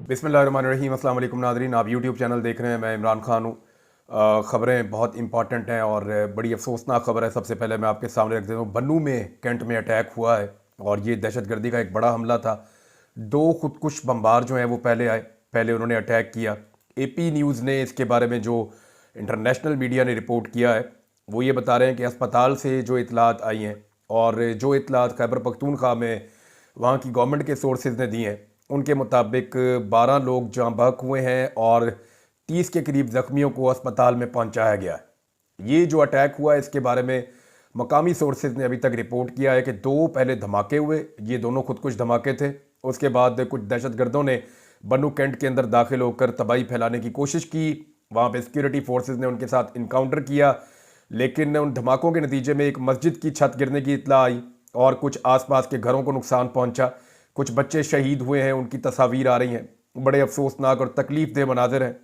बिस्मिल्लाहिर्रहमानिर्रहीम। अस्सलाम वालेकुम नाज़रीन, आप यूट्यूब चैनल देख रहे हैं। मैं इमरान खान हूँ। ख़बरें बहुत इंपॉर्टेंट हैं और बड़ी अफसोसनाक खबर है। सबसे पहले मैं आपके सामने रख देता हूँ, बन्नू में कैंट में अटैक हुआ है और ये दहशतगर्दी का एक बड़ा हमला था। दो खुदकुश बम्बार जो हैं वो पहले आए, पहले उन्होंने अटैक किया। AP न्यूज़ ने इसके बारे में जो इंटरनेशनल मीडिया ने रिपोर्ट किया है वो ये बता रहे हैं कि अस्पताल से जो इतलात आई हैं और जो इतलात खैबर पख्तूनख्वा में वहाँ की गवर्नमेंट के सोर्सेज ने दी हैं, उनके मुताबिक 12 लोग जाँ बहक हुए हैं और 30 के करीब ज़ख्मियों को अस्पताल में पहुँचाया गया है। ये जो अटैक हुआ है इसके बारे में मकामी सोर्सेज ने अभी तक रिपोर्ट किया है कि दो पहले धमाके हुए, ये दोनों खुदकुश धमाके थे। उसके बाद कुछ दहशतगर्दों ने बन्नू कैंट के अंदर दाखिल होकर तबाही फैलाने की कोशिश की। वहाँ पे सिक्योरिटी फोर्सेज ने उनके साथ इनकाउंटर किया, लेकिन उन धमाकों के नतीजे में एक मस्जिद की छत गिरने की इत्तला आई और कुछ आसपास के घरों को नुकसान पहुंचा। कुछ बच्चे शहीद हुए हैं, उनकी तस्वीर आ रही हैं। बड़े अफसोसनाक और तकलीफ देह मनाजिर हैं।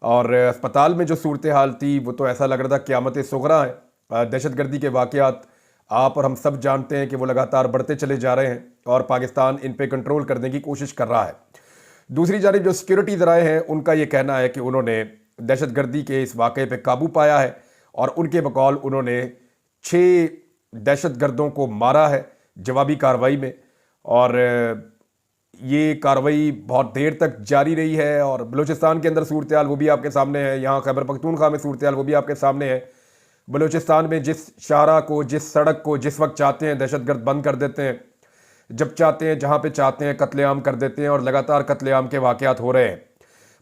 और अस्पताल में जो सूरत हाल थी वो तो ऐसा लग रहा था क़यामत सुगरा है। दहशतगर्दी के वाक़यात आप और हम सब जानते हैं कि वो लगातार बढ़ते चले जा रहे हैं और पाकिस्तान इन पे कंट्रोल करने की कोशिश कर रहा है। दूसरी जानिब जो सिक्योरिटी ज़राए हैं उनका ये कहना है कि उन्होंने दहशतगर्दी के इस वाक़े पे काबू पाया है और उनके बकौल उन्होंने 6 दहशतगर्दों को मारा है जवाबी कार्रवाई में। और ये कार्रवाई बहुत देर तक जारी रही है और बलूचिस्तान के अंदर सूरत हाल वो भी आपके सामने है। यहाँ खैबर पख्तूनख्वा में सूरत हाल वो भी आपके सामने है। बलूचिस्तान में जिस शाहरा को, जिस सड़क को जिस वक्त चाहते हैं दहशतगर्द बंद कर देते हैं, जब चाहते हैं जहाँ पे चाहते हैं कत्लेआम कर देते हैं और लगातार कत्लेआम के वाक़यात हो रहे हैं।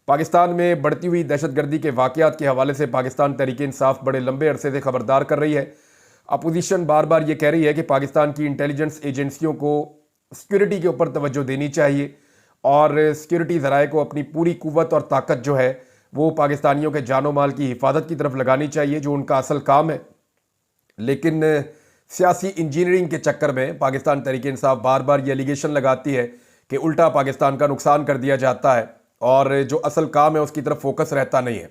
पाकिस्तान में बढ़ती हुई दहशतगर्दी के वाक़यात के हवाले से पाकिस्तान तहरीक-ए-इंसाफ बड़े लंबे अरसे से खबरदार कर रही है। अपोजिशन बार बार ये कह रही है कि पाकिस्तान की इंटेलिजेंस एजेंसियों को सिक्योरिटी के ऊपर तवज्जो देनी चाहिए और सिक्योरिटी ज़राए को अपनी पूरी कुव्वत और ताकत जो है वो पाकिस्तानियों के जानो माल की हिफाजत की तरफ लगानी चाहिए, जो उनका असल काम है। लेकिन सियासी इंजीनियरिंग के चक्कर में पाकिस्तान तहरीक-ए-इंसाफ बार बार ये एलिगेशन लगाती है कि उल्टा पाकिस्तान का नुकसान कर दिया जाता है और जो असल काम है उसकी तरफ फोकस रहता नहीं है।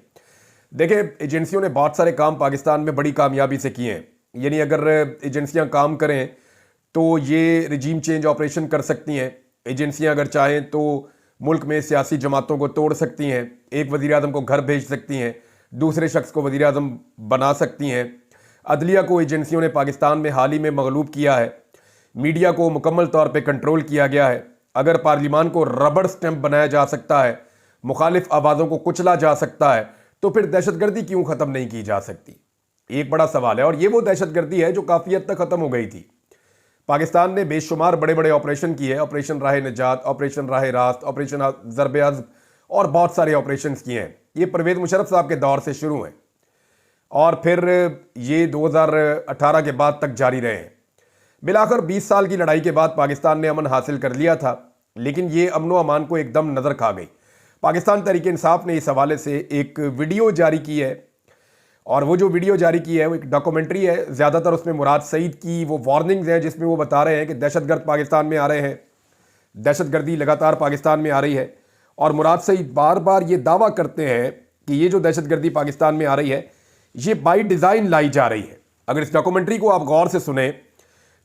देखिए, एजेंसियों ने बहुत सारे काम पाकिस्तान में बड़ी कामयाबी से किए हैं। यानी अगर एजेंसियां काम करें तो ये रिजीम चेंज ऑपरेशन कर सकती हैं। एजेंसियां अगर चाहें तो मुल्क में सियासी जमातों को तोड़ सकती हैं, एक वज़ीर आज़म को घर भेज सकती हैं, दूसरे शख्स को वज़ीर आज़म बना सकती हैं। अदलिया को एजेंसियों ने पाकिस्तान में हाल ही में मगलूब किया है। मीडिया को मुकम्मल तौर पर कंट्रोल किया गया है। अगर पार्लिमान को रबड़ स्टैंप बनाया जा सकता है, मुखालिफ आवाज़ों को कुचला जा सकता है, तो फिर दहशतगर्दी क्यों ख़त्म नहीं की जा सकती? एक बड़ा सवाल है। और ये वो दहशतगर्दी है जो काफ़ी हद तक ख़त्म हो गई थी। पाकिस्तान ने बेशुमार बड़े बड़े ऑपरेशन किए, ऑपरेशन राह निजात, ऑपरेशन राह रास्त, ऑपरेशन ज़रब-ए-अज़्ब और बहुत सारे ऑपरेशन किए हैं। ये परवेज़ मुशर्रफ साहब के दौर से शुरू हैं और फिर ये 2018 के बाद तक जारी रहे हैं। बिलाखिर 20 साल की लड़ाई के बाद पाकिस्तान ने अमन हासिल कर लिया था, लेकिन ये अमन व अमान को एकदम नज़र खा गई। पाकिस्तान तहरीक-ए-इंसाफ ने इस हवाले से एक वीडियो जारी की है और वो जो वीडियो जारी की है वो एक डॉक्यूमेंट्री है। ज़्यादातर उसमें मुराद सईद की वो वार्निंग्स हैं जिसमें वो बता रहे हैं कि दहशतगर्द पाकिस्तान में आ रहे हैं, दहशतगर्दी लगातार पाकिस्तान में आ रही है। और मुराद सईद बार बार ये दावा करते हैं कि ये जो दहशतगर्दी पाकिस्तान में आ रही है ये बाई डिज़ाइन लाई जा रही है। अगर इस डॉक्यूमेंट्री को आप गौर से सुने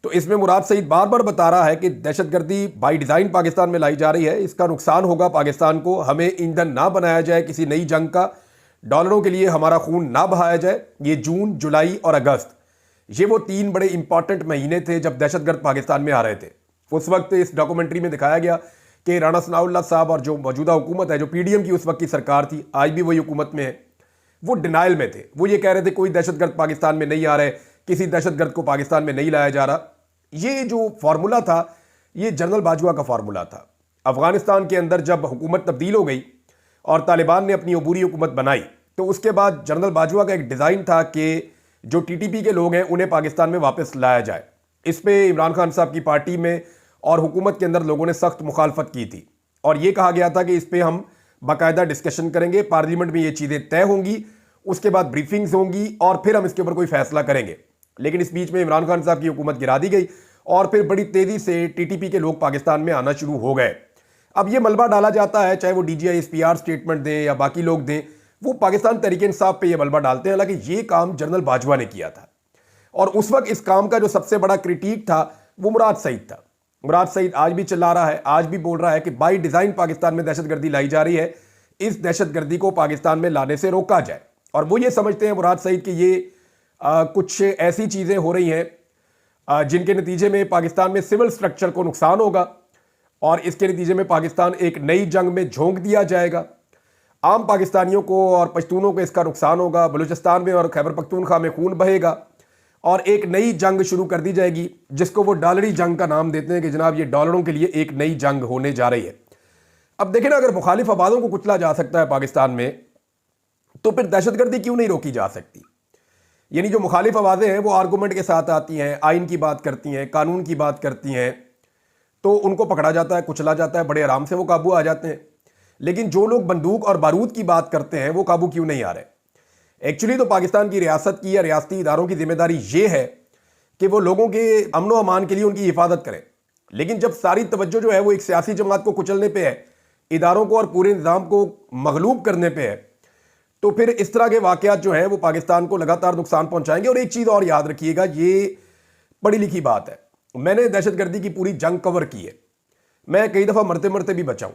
तो इसमें मुराद सईद बार बार बता रहा है कि दहशतगर्दी बाई डिज़ाइन पाकिस्तान में लाई जा रही है। इसका नुकसान होगा पाकिस्तान को। हमें ईंधन ना बनाया जाए किसी नई जंग का, डॉलरों के लिए हमारा खून ना बहाया जाए। ये जून, जुलाई और अगस्त, ये वो 3 बड़े इंपॉर्टेंट महीने थे जब दहशतगर्द पाकिस्तान में आ रहे थे। उस वक्त इस डॉक्यूमेंट्री में दिखाया गया कि राणा सनाउल्लाह साहब और जो मौजूदा हुकूमत है, जो PDM की उस वक्त की सरकार थी, आज भी वही हुकूमत में है, वो डिनाइल में थे। वो ये कह रहे थे कोई दहशतगर्द पाकिस्तान में नहीं आ रहे, किसी दहशतगर्द को पाकिस्तान में नहीं लाया जा रहा। ये जो फार्मूला था ये जनरल बाजवा का फार्मूला था। अफगानिस्तान के अंदर जब हुकूमत तब्दील हो गई और तालिबान ने अपनी अबूरी हुकूमत बनाई तो उसके बाद जनरल बाजवा का एक डिज़ाइन था कि जो TTP के लोग हैं उन्हें पाकिस्तान में वापस लाया जाए। इस पे इमरान खान साहब की पार्टी में और हुकूमत के अंदर लोगों ने सख्त मुखालफत की थी और ये कहा गया था कि इस पर हम बाकायदा डिस्कशन करेंगे, पार्लियामेंट में ये चीज़ें तय होंगी, उसके बाद ब्रीफिंग्स होंगी और फिर हम इसके ऊपर कोई फैसला करेंगे। लेकिन इस बीच में इमरान खान साहब की हुकूमत गिरा दी गई और फिर बड़ी तेज़ी से TTP के लोग पाकिस्तान में आना शुरू हो गए। अब ये मलबा डाला जाता है, चाहे वो DGI SPR स्टेटमेंट दें या बाकी लोग दें, वो पाकिस्तान तहरीक-ए-इंसाफ पे ये मलबा डालते हैं। हालांकि ये काम जनरल बाजवा ने किया था और उस वक्त इस काम का जो सबसे बड़ा क्रिटिक था वो मुराद सईद था। मुराद सईद आज भी चिल्ला रहा है, आज भी बोल रहा है कि बाई डिज़ाइन पाकिस्तान में दहशतगर्दी लाई जा रही है, इस दहशतगर्दी को पाकिस्तान में लाने से रोका जाए। और वो ये समझते हैं मुराद सईद कि ये कुछ ऐसी चीज़ें हो रही हैं जिनके नतीजे में पाकिस्तान में सिविल स्ट्रक्चर को नुकसान होगा और इसके नतीजे में पाकिस्तान एक नई जंग में झोंक दिया जाएगा। आम पाकिस्तानियों को और पश्तूनों को इसका नुकसान होगा, बलूचिस्तान में और खैबर पख्तूनख्वा में खून बहेगा और एक नई जंग शुरू कर दी जाएगी, जिसको वो डॉलरी जंग का नाम देते हैं कि जनाब ये डॉलरों के लिए एक नई जंग होने जा रही है। अब देखें ना, अगर मुखालिफ आवाज़ों को कुचला जा सकता है पाकिस्तान में, तो फिर दहशतगर्दी क्यों नहीं रोकी जा सकती? यानी जो मुखालिफ आवाज़ें हैं वो आर्गूमेंट के साथ आती हैं, आइन की बात करती हैं, कानून की बात करती हैं, तो उनको पकड़ा जाता है, कुचला जाता है, बड़े आराम से वो काबू आ जाते हैं। लेकिन जो लोग बंदूक और बारूद की बात करते हैं वो काबू क्यों नहीं आ रहे? एक्चुअली तो पाकिस्तान की रियासत की या रियासती इदारों की जिम्मेदारी ये है कि वो लोगों के अमन व अमान के लिए उनकी हिफाजत करें। लेकिन जब सारी तवज्जो जो है वो एक सियासी जमात को कुचलने पे है, इदारों को और पूरे निज़ाम को मगलूब करने पे है, तो फिर इस तरह के वाक़यात जो हैं वो पाकिस्तान को लगातार नुकसान पहुंचाएंगे। और एक चीज़ और याद रखिएगा, ये पढ़ी लिखी बात है, मैंने दहशतगर्दी की पूरी जंग कवर की है, मैं कई दफ़ा मरते मरते भी बचा हूँ।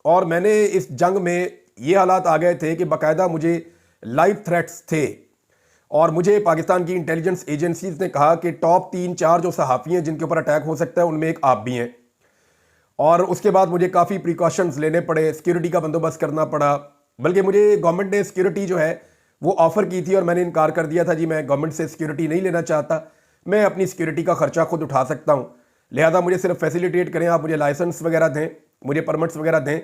और मैंने इस जंग में ये हालात आ गए थे कि बाकायदा मुझे लाइव थ्रेट्स थे और मुझे पाकिस्तान की इंटेलिजेंस एजेंसीज ने कहा कि टॉप 3-4 जो सहाफ़ी हैं जिनके ऊपर अटैक हो सकता है उनमें एक आप भी हैं। और उसके बाद मुझे काफ़ी प्रिकॉशंस लेने पड़े, सिक्योरिटी का बंदोबस्त करना पड़ा। बल्कि मुझे गवर्नमेंट ने सिक्योरिटी जो है वो ऑफ़र की थी और मैंने इनकार कर दिया था, जी मैं गवर्नमेंट से सिक्योरिटी नहीं लेना चाहता, मैं अपनी सिक्योरिटी का खर्चा खुद उठा सकता हूँ, लिहाजा मुझे सिर्फ फैसिलिटेट करें, आप मुझे लाइसेंस वगैरह दें, मुझे परमिट्स वगैरह दें,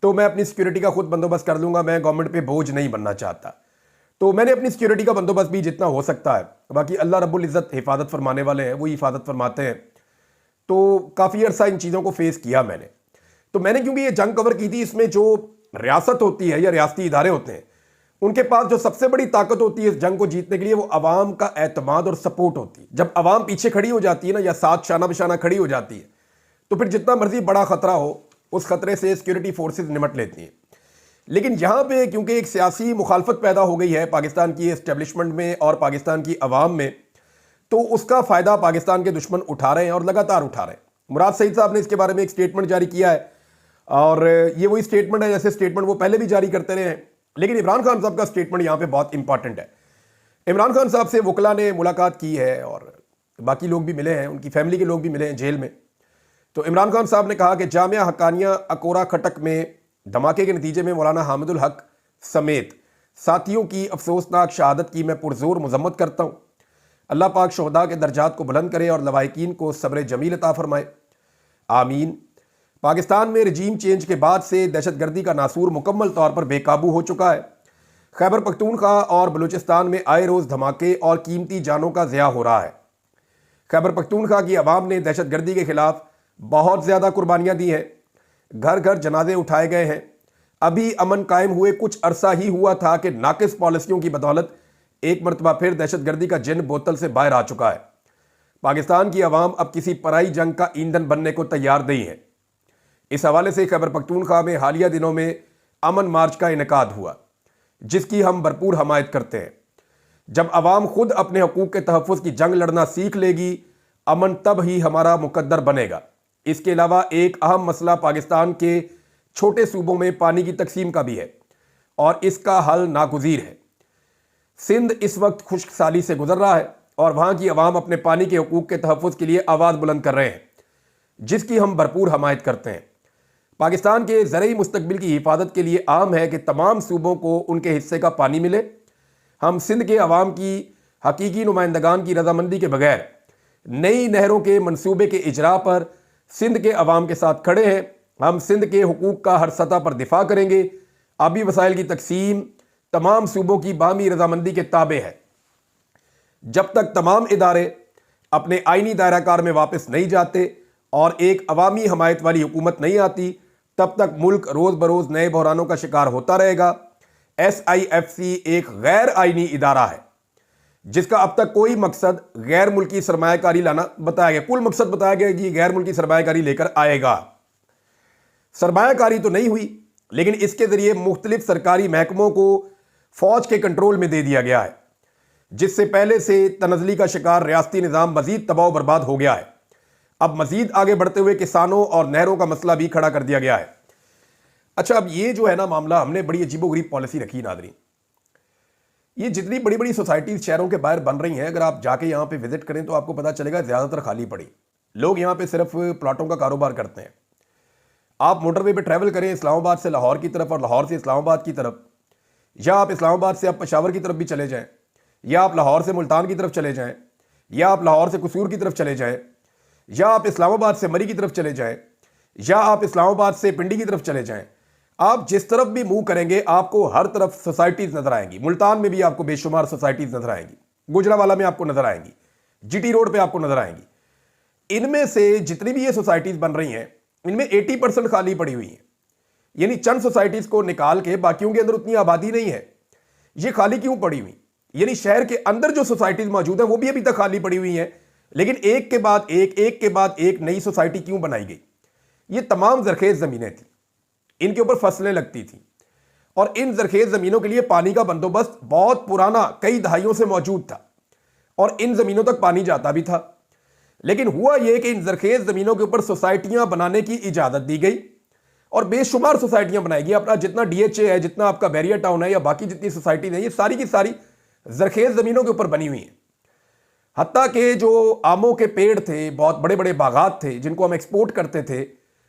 तो मैं अपनी सिक्योरिटी का खुद बंदोबस्त कर लूँगा, मैं गवर्नमेंट पे बोझ नहीं बनना चाहता। तो मैंने अपनी सिक्योरिटी का बंदोबस्त भी जितना हो सकता है, बाकी अल्लाह रब्बुल इज़्ज़त हिफाजत फरमाने वाले हैं, वो हिफाजत फरमाते हैं, तो काफ़ी अरसा इन चीज़ों को फेस किया मैंने। तो मैंने क्योंकि ये जंग कवर की थी, इसमें जो रियासत होती है या रियासती इदारे होते हैं उनके पास जो सबसे बड़ी ताकत होती है इस जंग को जीतने के लिए, वो अवाम का एतमाद और सपोर्ट होती है। जब अवाम पीछे खड़ी हो जाती है ना, या साथ शाना बिशाना खड़ी हो जाती है, तो फिर जितना मर्जी बड़ा खतरा हो उस खतरे से सिक्योरिटी फोर्सेस निपट लेती हैं। लेकिन यहाँ पे क्योंकि एक सियासी मुखालफत पैदा हो गई है पाकिस्तान की एस्टेब्लिशमेंट में और पाकिस्तान की अवाम में, तो उसका फ़ायदा पाकिस्तान के दुश्मन उठा रहे हैं और लगातार उठा रहे हैं। मुराद सईद साहब ने इसके बारे में एक स्टेटमेंट जारी किया है और ये वही स्टेटमेंट है जैसे स्टेटमेंट वो पहले भी जारी करते रहे हैं। लेकिन इमरान खान साहब का स्टेटमेंट यहाँ पे बहुत इंपॉर्टेंट है। इमरान खान साहब से वकला ने मुलाकात की है और बाकी लोग भी मिले हैं, उनकी फैमिली के लोग भी मिले हैं जेल में। तो इमरान खान साहब ने कहा कि जामिया हक्कानिया अकोरा खटक में धमाके के नतीजे में मौलाना हामिदुल हक समेत साथियों की अफसोसनाक शहादत की मैं पुरजोर मजम्मत करता हूँ। अल्लाह पाक शहदा के दर्जात को बुलंद करे और लवाहिकीन को सब्र जमील अता फरमाए, आमीन। पाकिस्तान में रजीम चेंज के बाद से दहशतगर्दी का नासूर मुकम्मल तौर पर बेकाबू हो चुका है। खैबर पख्तूनख्वा और बलूचिस्तान में आए रोज़ धमाके और कीमती जानों का ज़िया हो रहा है। खैबर पख्तूनख्वा की आवाम ने दहशतगर्दी के खिलाफ बहुत ज़्यादा कुर्बानियाँ दी हैं, घर घर जनाजे उठाए गए हैं। अभी अमन कायम हुए कुछ अरसा ही हुआ था कि नाकिस पॉलिसियों की बदौलत एक मरतबा फिर दहशतगर्दी का जिन बोतल से बाहर आ चुका है। पाकिस्तान की आवाम अब किसी पराई जंग का ईंधन बनने को तैयार नहीं है। इस हवाले से खैबर पख्तूनख्वा में हालिया दिनों में अमन मार्च का इनेकाद हुआ, जिसकी हम भरपूर हमायत करते हैं। जब आवाम खुद अपने हकूक़ के तहफ़्फ़ुज़ की जंग लड़ना सीख लेगी, अमन तब ही हमारा मुकद्दर बनेगा। इसके अलावा एक अहम मसला पाकिस्तान के छोटे सूबों में पानी की तकसीम का भी है और इसका हल नागुज़ीर है। सिंध इस वक्त खुश्क साली से गुजर रहा है और वहाँ की आवाम अपने पानी के हकूक़ के तहफ़्फ़ुज़ के लिए आवाज़ बुलंद कर रहे हैं, जिसकी हम भरपूर हमायत करते हैं। पाकिस्तान के ज़रई मुस्तकबिल की हिफाजत के लिए आम है कि तमाम सूबों को उनके हिस्से का पानी मिले। हम सिंध के अवाम की हकीकी नुमाइंदगान की रजामंदी के बगैर नई नहरों के मंसूबे के इजरा पर सिंध के अवाम के साथ खड़े हैं। हम सिंध के हुकूक का हर सतह पर दिफा करेंगे। आबी वसाइल की तकसीम तमाम सूबों की बामी रजामंदी के ताबे है। जब तक तमाम इदारे अपने आइनी दायराकार में वापस नहीं जाते और एक अवामी हमायत वाली हुकूमत नहीं आती, तब तक मुल्क रोज़ बरोज़ नए बहरानों का शिकार होता रहेगा। SIFC एक गैर आइनी इदारा है जिसका अब तक कोई मकसद गैर मुल्की सरमायाकारी लाना बताया गया। कुल मकसद बताया गया कि गैर मुल्की सरमायाकारी लेकर आएगा। सरमायाकारी तो नहीं हुई, लेकिन इसके ज़रिए मुख्तलिफ सरकारी महकमों को फ़ौज के कंट्रोल में दे दिया गया है, जिससे पहले से तनज़ली का शिकार रियासती निज़ाम मज़ीद तबाह बर्बाद हो गया है। अब मजीद आगे बढ़ते हुए किसानों और नहरों का मसला भी खड़ा कर दिया गया है। अच्छा, अब ये जो है ना मामला, हमने बड़ी अजीबोगरीब पॉलिसी रखी नादरीन। ये जितनी बड़ी बड़ी सोसाइटीज शहरों के बाहर बन रही हैं, अगर आप जाके यहाँ पे विजिट करें तो आपको पता चलेगा ज़्यादातर खाली पड़ी। लोग यहाँ पे सिर्फ प्लाटों का कारोबार करते हैं। आप मोटरवे पे ट्रैवल करें इस्लामाबाद से लाहौर की तरफ और लाहौर से इस्लामाबाद की तरफ, या आप इस्लामाबाद से आप पेशावर की तरफ भी चले जाएं, या आप लाहौर से मुल्तान की तरफ चले जाएं, या आप लाहौर से कसूर की तरफ चले जाएं, या आप इस्लामाबाद से मरी की तरफ चले जाएं, या आप इस्लामाबाद से पिंडी की तरफ चले जाएं, आप जिस तरफ भी मूव करेंगे आपको हर तरफ सोसाइटीज नजर आएंगी। मुल्तान में भी आपको बेशुमार सोसाइटीज नजर आएंगी, गुजरावाला में आपको नजर आएंगी, जीटी रोड पे आपको नजर आएंगी। इनमें से जितनी भी ये सोसाइटीज बन रही हैं, इनमें 80% खाली पड़ी हुई हैं। यानी चंद सोसाइटीज को निकाल के बाकियों के अंदर उतनी आबादी नहीं है, ये खाली क्यों पड़ी हुई? यानी शहर के अंदर जो सोसाइटीज मौजूद है वो भी अभी तक खाली पड़ी हुई हैं, लेकिन एक के बाद एक नई सोसाइटी क्यों बनाई गई? ये तमाम जरखेज जमीनें थी, इनके ऊपर फसलें लगती थी, और इन जरखेज जमीनों के लिए पानी का बंदोबस्त बहुत पुराना कई दहाइयों से मौजूद था, और इन जमीनों तक पानी जाता भी था। लेकिन हुआ यह कि इन जरखेज जमीनों के ऊपर सोसाइटियां बनाने की इजाजत दी गई, और बेशुमार सोसाइटियां बनाएगी। अपना जितना डीएचए है, जितना आपका बैरियर टाउन है, या बाकी जितनी सोसाइटी है, ये सारी की सारी जरखेज जमीनों के ऊपर बनी हुई है। हत्ता के जो आमों के पेड़ थे, बहुत बड़े बड़े बागात थे जिनको हम एक्सपोर्ट करते थे,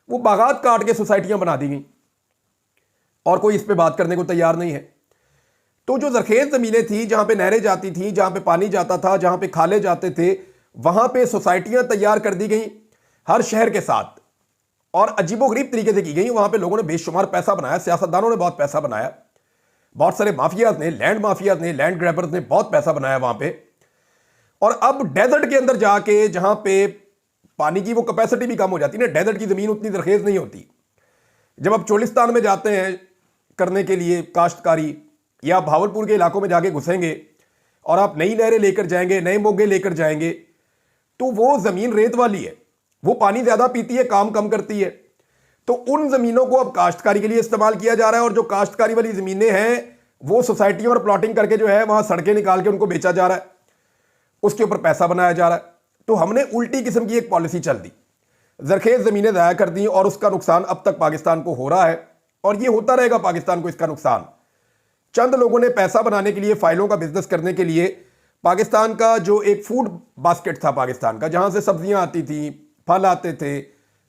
वो बागात काट के सोसाइटियां बना दी गई, और कोई इस पे बात करने को तैयार नहीं है। तो जो जरखेज जमीनें थी, जहां पे नहरें जाती थी, जहां पे पानी जाता था, जहां पे खाले जाते थे, वहां पे सोसाइटियां तैयार कर दी गई हर शहर के साथ, और अजीबोगरीब तरीके से की गई। वहां पे लोगों ने बेशुमार पैसा बनाया, सियासतदानों ने बहुत पैसा बनाया, बहुत सारे माफियाज ने, लैंड माफियाज ने, लैंड ग्रैबर्स ने बहुत पैसा बनाया वहां पे। और अब डेजर्ट के अंदर जाके, जहां पे पानी की वो कैपेसिटी भी कम हो जाती है ना, डेजर्ट की जमीन उतनी जरखेज नहीं होती। जब आप चोलिस्तान में जाते हैं करने के लिए काश्तकारी, या भावलपुर के इलाकों में जाके घुसेंगे और आप नई नहरें लेकर जाएंगे, नए मोगे लेकर जाएंगे, तो वो जमीन रेत वाली है, वो पानी ज्यादा पीती है, काम कम करती है। तो उन जमीनों को अब काश्तकारी के लिए इस्तेमाल किया जा रहा है, और जो काश्तकारी वाली जमीनें हैं वो सोसाइटियों और प्लॉटिंग करके जो है वहां सड़कें निकाल के उनको बेचा जा रहा है, उसके ऊपर पैसा बनाया जा रहा है। तो हमने उल्टी किस्म की एक पॉलिसी चल दी, जरखेज जमीनें ज़ाया कर दी, और उसका नुकसान अब तक पाकिस्तान को हो रहा है, और ये होता रहेगा पाकिस्तान को इसका नुकसान। चंद लोगों ने पैसा बनाने के लिए, फाइलों का बिजनेस करने के लिए, पाकिस्तान का जो एक फूड बास्केट था पाकिस्तान का, जहां से सब्जियां आती थी, फल आते थे,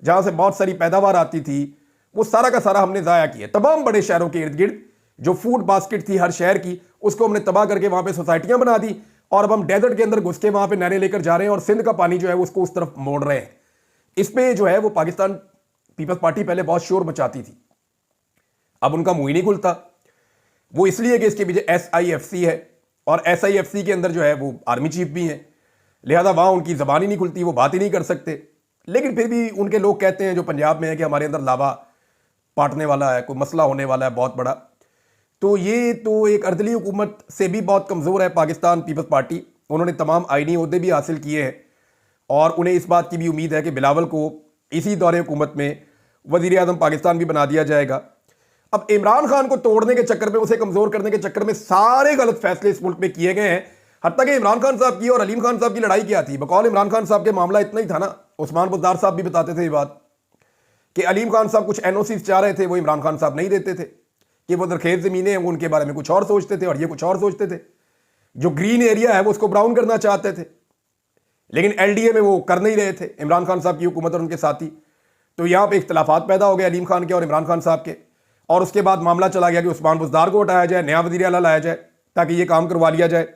जहां से बहुत सारी पैदावार आती थी, वो सारा का सारा हमने ज़ाया किया। तमाम बड़े शहरों के इर्द गिर्द जो फूड बास्केट थी हर शहर की, उसको हमने तबाह करके वहां पे सोसाइटियां बना दी, और अब हम डेजर्ट के अंदर घुस के वहां पे नहरें लेकर जा रहे हैं, और सिंध का पानी जो है उसको उस तरफ मोड़ रहे हैं। इस पे जो है वो पाकिस्तान पीपल्स पार्टी पहले बहुत शोर मचाती थी, अब उनका मुंह ही नहीं खुलता। वो इसलिए कि इसके पीछे SIFC है, और SIFC के अंदर जो है वो आर्मी चीफ भी हैं, लिहाजा वहां उनकी जबान ही नहीं खुलती, वो बात ही नहीं कर सकते। लेकिन फिर भी उनके लोग कहते हैं जो पंजाब में है कि हमारे अंदर लावा पाटने वाला है, कोई मसला होने वाला है बहुत बड़ा। तो ये तो एक अर्दली हुकूमत से भी बहुत कमज़ोर है पाकिस्तान पीपल्स पार्टी। उन्होंने तमाम आईनी ओहदे भी हासिल किए हैं, और उन्हें इस बात की भी उम्मीद है कि बिलावल को इसी दौरे हुकूमत में वज़ीर आज़म पाकिस्तान भी बना दिया जाएगा। अब इमरान खान को तोड़ने के चक्कर में, उसे कमज़ोर करने के चक्कर में सारे गलत फैसले इस मुल्क में किए गए हैं। हत्ता कि इमरान खान साहब की और अलीम खान साहब की लड़ाई क्या थी? बकौल इमरान खान साहब के मामला इतना ही था ना, उस्मान बुज़दार साहब भी बताते थे ये बात कि अलीम खान साहब कुछ NOC चाह रहे थे, वो इमरान खान साहब नहीं देते थे, कि वो जरखेज ज़मीनें हैं वो उनके बारे में कुछ और सोचते थे और ये कुछ और सोचते थे। जो ग्रीन एरिया है वो उसको ब्राउन करना चाहते थे, लेकिन LDA में वो कर नहीं रहे थे, इमरान खान साहब की हुकूमत और उनके साथी। तो यहाँ पे इख्तलाफात पैदा हो गए अलीम खान के और इमरान खान साहब के, और उसके बाद मामला चला गया कि उस्मान बुज़दार को हटाया जाए, नया वज़ीर आला लाया जाए ताकि ये काम करवा लिया जाए।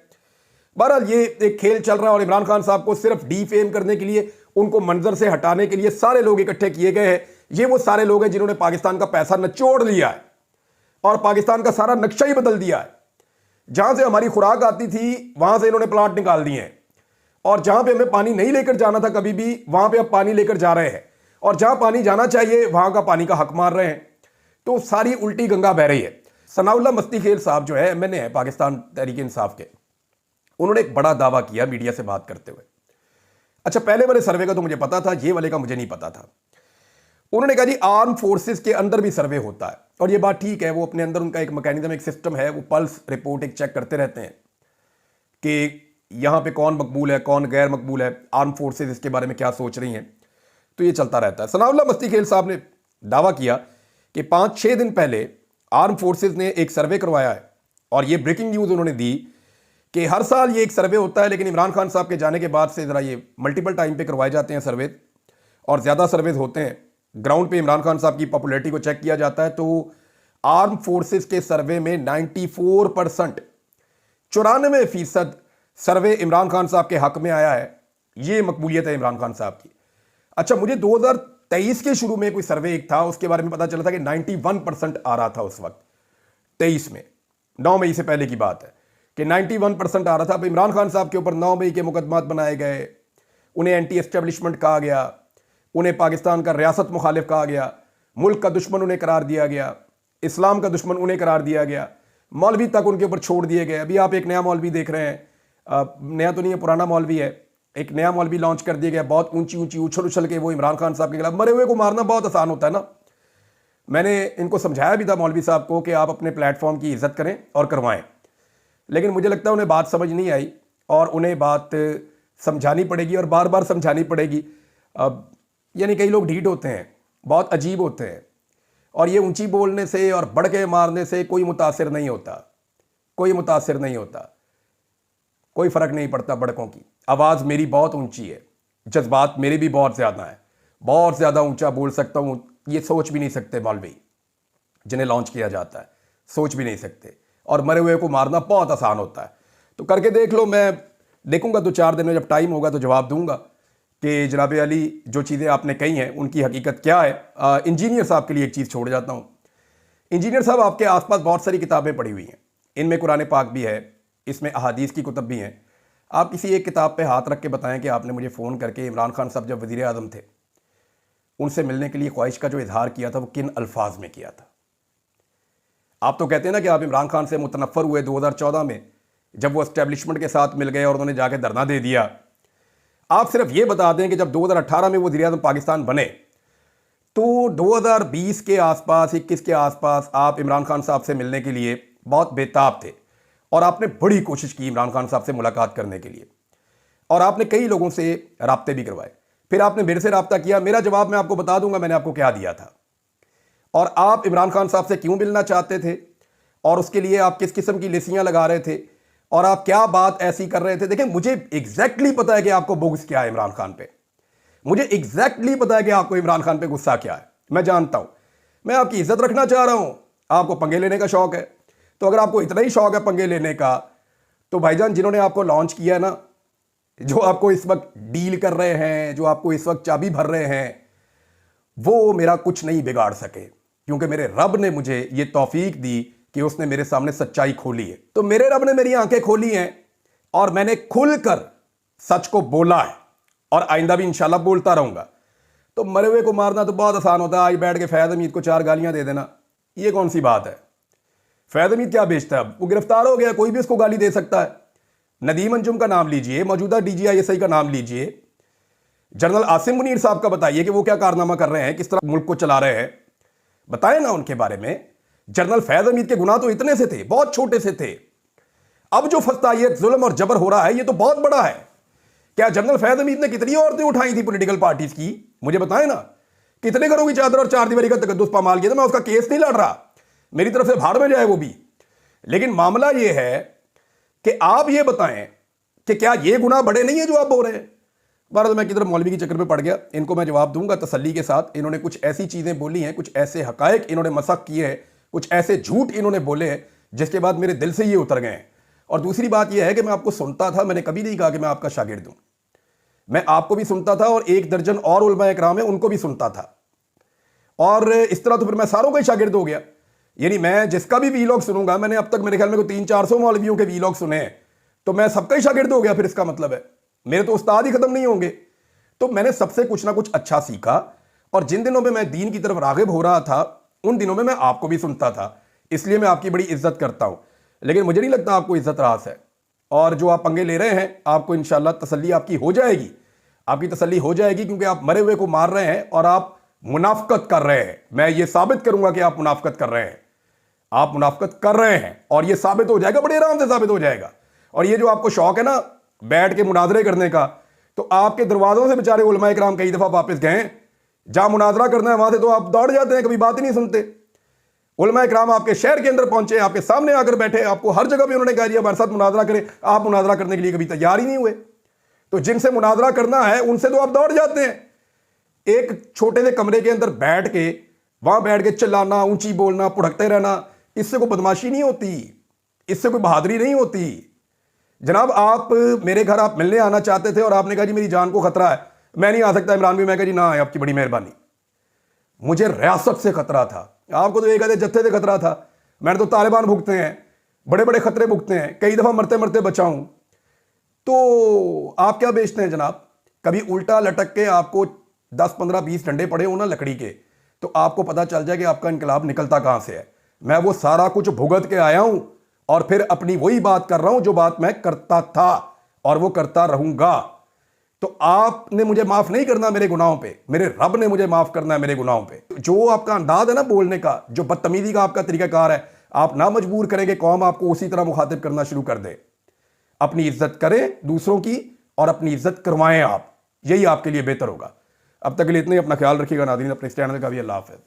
बहरहाल ये एक खेल चल रहा है, और इमरान खान साहब को सिर्फ डीफेम करने के लिए, उनको मंजर से हटाने के लिए सारे लोग इकट्ठे किए गए हैं। ये वो सारे लोग हैं जिन्होंने पाकिस्तान का पैसा निचोड़ लिया है और पाकिस्तान का सारा नक्शा ही बदल दिया है। जहां से हमारी खुराक आती थी वहां से इन्होंने प्लांट निकाल दिए हैं, और जहां पे हमें पानी नहीं लेकर जाना था कभी भी, वहां पे अब पानी लेकर जा रहे हैं, और जहां पानी जाना चाहिए वहां का पानी का हक मार रहे हैं। तो सारी उल्टी गंगा बह रही है। सनाउल्लाह मस्ती खेल साहब जो है MNA है पाकिस्तान तहरीक इंसाफ के, उन्होंने एक बड़ा दावा किया मीडिया से बात करते हुए। अच्छा, पहले वाले सर्वे का तो मुझे पता था, ये वाले का मुझे नहीं पता था। उन्होंने कहा जी आर्म फोर्सेस के अंदर भी सर्वे होता है, और ये बात ठीक है, वो अपने अंदर उनका एक मैकेनिज्म, एक सिस्टम है, वो पल्स रिपोर्ट एक चेक करते रहते हैं कि यहाँ पे कौन मकबूल है, कौन गैर मकबूल है, आर्म फोर्सेस इसके बारे में क्या सोच रही हैं। तो ये चलता रहता है। सनाउल्लाह मस्तीखेल साहब ने दावा किया कि 5-6 दिन पहले आर्म फोर्सेस ने एक सर्वे करवाया है, और ये ब्रेकिंग न्यूज़ उन्होंने दी कि हर साल ये एक सर्वे होता है, लेकिन इमरान खान साहब के जाने के बाद से ज़रा ये मल्टीपल टाइम पे करवाए जाते हैं सर्वे, और ज़्यादा सर्वेज होते हैं। ग्राउंड पे इमरान खान साहब की पॉपुलैरिटी को चेक किया जाता है, तो आर्म फोर्सेस के सर्वे में 94%, 94% सर्वे इमरान खान साहब के हक में आया है। ये मकबूलियत है इमरान खान साहब की। अच्छा, मुझे 2023 के शुरू में कोई सर्वे एक था, उसके बारे में पता चला था कि 91% आ रहा था उस वक्त, 23 में, 9 मई से पहले की बात है कि 91% आ रहा था। अब इमरान खान साहब के ऊपर 9 मई के मुकदमात बनाए गए, उन्हें एंटी एस्टेब्लिशमेंट कहा गया, उन्हें पाकिस्तान का रियासत मुखालिफ कहा गया, मुल्क का दुश्मन उन्हें करार दिया गया, इस्लाम का दुश्मन उन्हें करार दिया गया, मौलवी तक उनके ऊपर छोड़ दिए गए। अभी आप एक नया मौलवी देख रहे हैं, नया तो नहीं है, पुराना मौलवी है, एक नया मौलवी लॉन्च कर दिया गया, बहुत ऊंची ऊंची उछल उछल के वो इमरान खान साहब के खिलाफ। मरे हुए को मारना बहुत आसान होता है ना। मैंने इनको समझाया भी था मौलवी साहब को कि आप अपने प्लेटफॉर्म की इज्जत करें और करवाएं, लेकिन मुझे लगता है उन्हें बात समझ नहीं आई, और उन्हें बात समझानी पड़ेगी और बार बार समझानी पड़ेगी। यानी कई लोग ढीठ होते हैं, बहुत अजीब होते हैं, और ये ऊंची बोलने से और बढ़ के मारने से कोई मुतासिर नहीं होता, कोई मुतासिर नहीं होता, कोई फ़र्क नहीं पड़ता। बड़कों की आवाज़ मेरी बहुत ऊंची है, जज्बात मेरे भी बहुत ज़्यादा हैं, बहुत ज़्यादा ऊंचा बोल सकता हूँ, ये सोच भी नहीं सकते मौलवी जिन्हें लॉन्च किया जाता है, सोच भी नहीं सकते। और मरे हुए को मारना बहुत आसान होता है। तो करके देख लो, मैं देखूंगा 2-4 दिन में, जब टाइम होगा तो जवाब दूंगा कि जनाब अली जो चीज़ें आपने कही हैं उनकी हकीकत क्या है। इंजीनियर साहब के लिए एक चीज़ छोड़ जाता हूँ। इंजीनियर साहब, आपके आसपास बहुत सारी किताबें पढ़ी हुई हैं, इनमें कुरान पाक भी है, इसमें अहादीस की कुतब भी हैं। आप किसी एक किताब पे हाथ रख के बताएं कि आपने मुझे फ़ोन करके इमरान खान साहब जब वज़ीर आज़म थे उनसे मिलने के लिए ख्वाहिश का जो इजहार किया था वो किन अल्फाज में किया था। आप तो कहते हैं ना कि आप इमरान खान से मुतनफ़र हुए 2014 में, जब वो एस्टेब्लिशमेंट के साथ मिल गए और उन्होंने जाके धरना दे दिया। आप सिर्फ ये बता दें कि जब 2018 में वो वज़ीर आज़म पाकिस्तान बने, तो 2020 के आसपास, 21 के आसपास आप इमरान खान साहब से मिलने के लिए बहुत बेताब थे, और आपने बड़ी कोशिश की इमरान खान साहब से मुलाकात करने के लिए, और आपने कई लोगों से राब्ते भी करवाए। फिर आपने मेरे से राब्ता किया, मेरा जवाब मैं आपको बता दूंगा मैंने आपको क्या दिया था, और आप इमरान खान साहब से क्यों मिलना चाहते थे, और उसके लिए आप किस किस्म की लिसियां लगा रहे थे, और आप क्या बात ऐसी कर रहे थे। देखिए, मुझे एग्जैक्टली पता है कि आपको बुग़्ज़ क्या है इमरान खान पे, मुझे एग्जैक्टली पता है कि आपको इमरान खान पे गुस्सा क्या है, मैं जानता हूं। मैं आपकी इज्जत रखना चाह रहा हूं, आपको पंगे लेने का शौक है। तो अगर आपको इतना ही शौक है पंगे लेने का, तो भाईजान जिन्होंने आपको लॉन्च किया है ना, जो आपको इस वक्त डील कर रहे हैं, जो आपको इस वक्त चाबी भर रहे हैं, वो मेरा कुछ नहीं बिगाड़ सके, क्योंकि मेरे रब ने मुझे ये तौफीक दी कि उसने मेरे सामने सच्चाई खोली है। तो मेरे रब ने मेरी आंखें खोली हैं और मैंने खुलकर सच को बोला है, और आइंदा भी इंशाल्लाह बोलता रहूंगा। तो मरे हुए को मारना तो बहुत आसान होता है, आज बैठ के फैज़ हमीद को 4 गालियां दे देना, ये कौन सी बात है। फैज़ हमीद क्या बेचता है, वो गिरफ्तार हो गया, कोई भी उसको गाली दे सकता है। नदीम अंजुम का नाम लीजिए, मौजूदा DGISI का नाम लीजिए, जनरल आसिम मुनीर साहब का बताइए कि वो क्या कारनामा कर रहे हैं, किस तरह मुल्क को चला रहे हैं, बताएं ना उनके बारे में। जनरल फैज़ हमीद के गुनाह तो इतने से थे, बहुत छोटे से थे। अब जो फस्तायत, जुल्म और जबर हो रहा है, ये तो बहुत बड़ा है। क्या जनरल फैज़ हमीद ने कितनी औरतें उठाई थी पॉलिटिकल पार्टीज की, मुझे बताएं ना। कितने घरों की चादर और 4 दीवारी का तकद्दुस पामाल किया था। मैं उसका केस नहीं लड़ रहा, मेरी तरफ से भाड़ में जाए वो भी, लेकिन मामला ये है कि आप ये बताएं कि क्या ये गुनाह बड़े नहीं है जो आप बोल रहे हैं। बहरहाल मैं किधर मौलवी के चक्कर में पड़ गया, इनको मैं जवाब दूंगा तसल्ली के साथ। इन्होंने कुछ ऐसी चीजें बोली हैं, कुछ ऐसे हकायक इन्होंने मसक किए हैं, कुछ ऐसे झूठ इन्होंने बोले हैं जिसके बाद मेरे दिल से ये उतर गए हैं। और दूसरी बात यह है कि मैं आपको सुनता था, मैंने कभी नहीं कहा कि मैं आपका शागिर्द हूं। मैं आपको भी सुनता था और 1 दर्जन और उलमा इकराम है उनको भी सुनता था, और इस तरह तो फिर मैं सारों का ही शागिर्द हो गया। यानी मैं जिसका भी वीलॉग सुनूंगा, मैंने अब तक मेरे ख्याल में कोई 300-400 मौलवियों के वीलॉग सुने हैं, तो मैं सबका ही शागिर्द हो गया। फिर इसका मतलब है मेरे तो उस्ताद ही खत्म नहीं होंगे। तो मैंने सबसे कुछ ना कुछ अच्छा सीखा, और जिन दिनों में मैं दीन की तरफ रागिब हो रहा था उन दिनों में मैं आपको भी सुनता था, इसलिए मैं आपकी बड़ी इज्जत करता हूं। लेकिन मुझे नहीं लगता आपको इज्जत रास है, और जो आप पंगे ले रहे हैं आपको इंशाल्लाह तसल्ली आपकी हो जाएगी, आपकी तसल्ली हो जाएगी, क्योंकि आप मरे हुए को मार रहे हैं और आप मुनाफकत कर रहे हैं। मैं ये साबित करूंगा कि आप मुनाफकत कर रहे हैं, आप मुनाफकत कर रहे हैं, और ये साबित हो जाएगा, बड़े आराम से साबित हो जाएगा। और ये जो आपको शौक है ना बैठ के मुनाजरे करने का, तो आपके दरवाजों से बेचारे उलमा इकराम कई दफा वापस गए, जहां मुनाजरा करना है वहां से तो आप दौड़ जाते हैं, कभी बात ही नहीं सुनते। उलमा इकराम आपके शहर के अंदर पहुंचे, आपके सामने आकर बैठे, आपको हर जगह पे उन्होंने कहा हमारे साथ मुनाजरा करें, आप मुनाजरा करने के लिए कभी तैयार ही नहीं हुए। तो जिनसे मुनाजरा करना है उनसे तो आप दौड़ जाते हैं। एक छोटे से कमरे के अंदर बैठ के वहां बैठ के चिल्लाना, ऊंची बोलना, पुढ़कते रहना, इससे कोई बदमाशी नहीं होती, इससे कोई बहादुरी नहीं होती। जनाब आप मेरे घर आप मिलने आना चाहते थे और आपने कहा जी मेरी जान को खतरा है, मैं नहीं आ सकता इमरान भाई। मैं कहा जी ना, आपकी बड़ी मेहरबानी। मुझे रियासत से खतरा था, आपको तो एक आधे जत्थे से खतरा था, मैंने तो तालिबान भुगते हैं, बड़े बड़े खतरे भुगते हैं, कई दफा मरते मरते बचा हूं। तो आप क्या बेचते हैं जनाब? कभी उल्टा लटक के आपको 10 15 20 डंडे पड़े हो ना लकड़ी के, तो आपको पता चल जाए कि आपका इनकलाब निकलता कहां से है। मैं वो सारा कुछ भुगत के आया हूं और फिर अपनी वही बात कर रहा हूं जो बात मैं करता था और वो करता रहूंगा। तो आपने मुझे माफ नहीं करना मेरे गुनाहों पे, मेरे रब ने मुझे माफ करना है मेरे गुनाहों पे। जो आपका अंदाज है ना बोलने का, जो बदतमीजी का आपका तरीकाकार है, आप ना मजबूर करेंगे कौम आपको उसी तरह मुखातिब करना शुरू कर दे। अपनी इज्जत करें दूसरों की और अपनी इज्जत करवाएं आप, यही आपके लिए बेहतर होगा। अब तक के लिए इतना ही, अपना ख्याल रखिएगा नाज़रीन, अपने इस चैनल का भी। अल्लाह हाफ़िज़।